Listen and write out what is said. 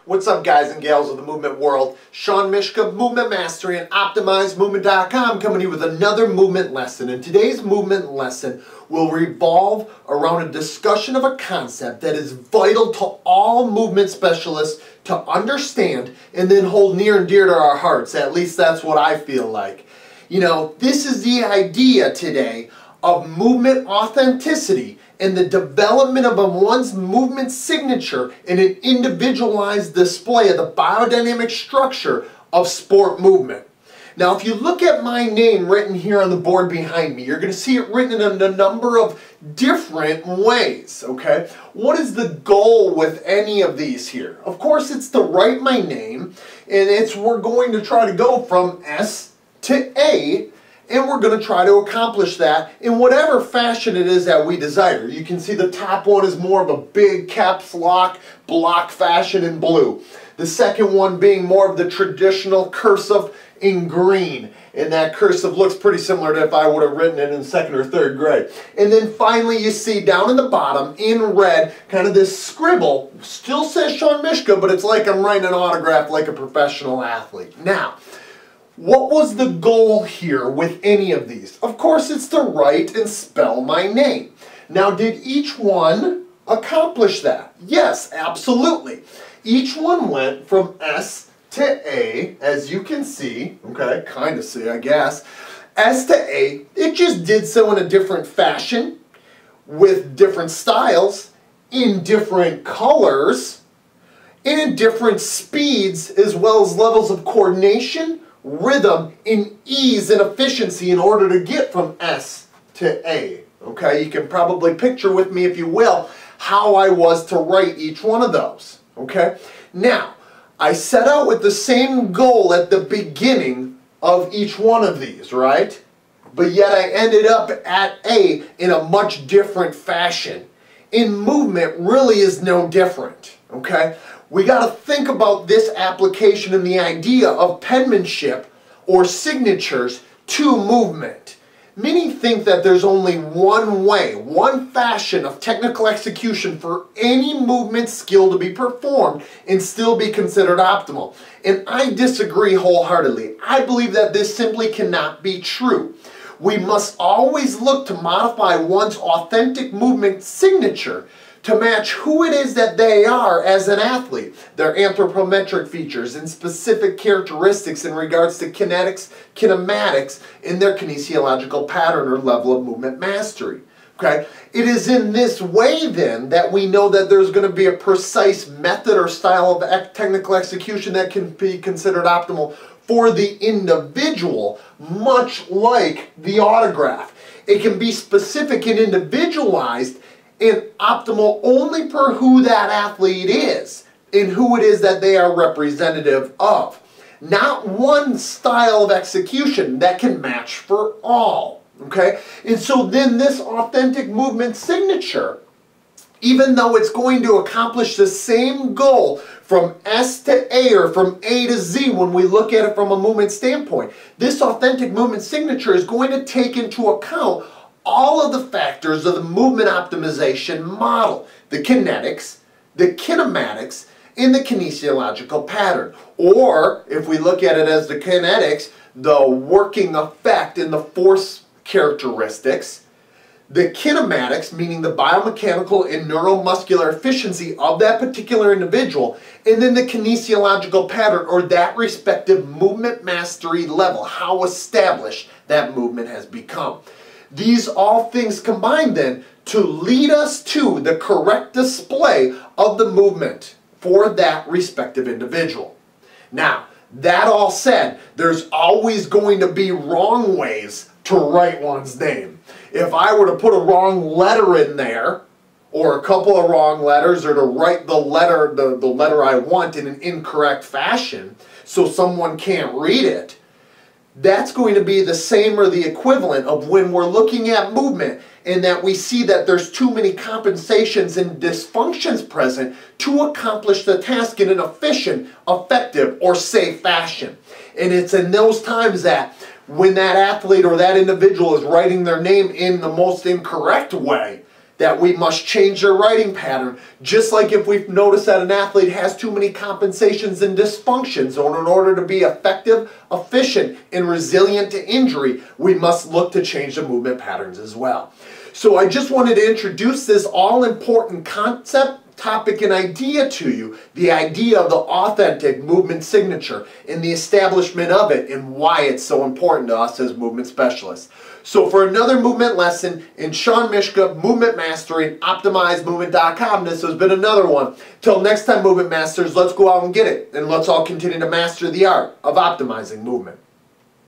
What's up, guys and gals of the movement world? Shawn, Myszka, Movement Mastery, and OptimizeMovement.com coming to you with another movement lesson. And today's movement lesson will revolve around a discussion of a concept that is vital to all movement specialists to understand and then hold near and dear to our hearts. At least that's what I feel like. You know, this is the idea today of movement authenticity and the development of one's movement signature in an individualized display of the biodynamic structure of sport movement. Now, if you look at my name written here on the board behind me, you're going to see it written in a number of different ways, okay? What is the goal with any of these here? Of course, it's to write my name, and we're going to try to go from S to A, and we're going to try to accomplish that in whatever fashion it is that we desire. You can see the top one is more of a big caps lock block fashion in blue. The second one being more of the traditional cursive in green. And that cursive looks pretty similar to if I would have written it in second or third grade. And then finally you see down in the bottom in red kind of this scribble. Still says Shawn Myszka, but it's like I'm writing an autograph like a professional athlete. Now, what was the goal here with any of these? Of course, it's to write and spell my name. Now, did each one accomplish that? Yes, absolutely. Each one went from S to A, as you can see, okay, kind of see, I guess. S to A, it just did so in a different fashion, with different styles, in different colors, and in different speeds, as well as levels of coordination, rhythm, and ease and efficiency in order to get from S to A. Okay, you can probably picture with me, if you will, how I was to write each one of those. Okay, now I set out with the same goal at the beginning of each one of these, right? But yet I ended up at A in a much different fashion. In movement really is no different. Okay, we got to think about this application and the idea of penmanship or signatures to movement. Many think that there's only one way, one fashion of technical execution for any movement skill to be performed and still be considered optimal. And I disagree wholeheartedly. I believe that this simply cannot be true. We must always look to modify one's authentic movement signature to match who it is that they are as an athlete, their anthropometric features and specific characteristics in regards to kinetics, kinematics, and their kinesiological pattern or level of movement mastery. Okay? It is in this way then that we know that there's going to be a precise method or style of technical execution that can be considered optimal for the individual, much like the autograph. It can be specific and individualized and optimal only per who that athlete is and who it is that they are representative of. Not one style of execution that can match for all. Okay? And so then this authentic movement signature, even though it's going to accomplish the same goal from S to A or from A to Z when we look at it from a movement standpoint, this authentic movement signature is going to take into account all of the factors of the movement optimization model, the kinetics, the kinematics, and the kinesiological pattern. Or, if we look at it as the kinetics, the working effect and the force characteristics, the kinematics, meaning the biomechanical and neuromuscular efficiency of that particular individual, and then the kinesiological pattern, or that respective movement mastery level, how established that movement has become. These all things combine then to lead us to the correct display of the movement for that respective individual. Now, that all said, there's always going to be wrong ways to write one's name. If I were to put a wrong letter in there, or a couple of wrong letters, or to write the letter I want in an incorrect fashion so someone can't read it, that's going to be the same or the equivalent of when we're looking at movement and that we see that there's too many compensations and dysfunctions present to accomplish the task in an efficient, effective, or safe fashion. And it's in those times that when that athlete or that individual is writing their name in the most incorrect way, that we must change their riding pattern. Just like if we've noticed that an athlete has too many compensations and dysfunctions, or in order to be effective, efficient, and resilient to injury, we must look to change the movement patterns as well. So I just wanted to introduce this all-important concept, topic, and idea to you, the idea of the authentic movement signature and the establishment of it and why it's so important to us as movement specialists. So for another movement lesson in Shawn Myszka, Movement Mastery, OptimizeMovement.com, this has been another one. Till next time, Movement Masters, let's go out and get it, and let's all continue to master the art of optimizing movement.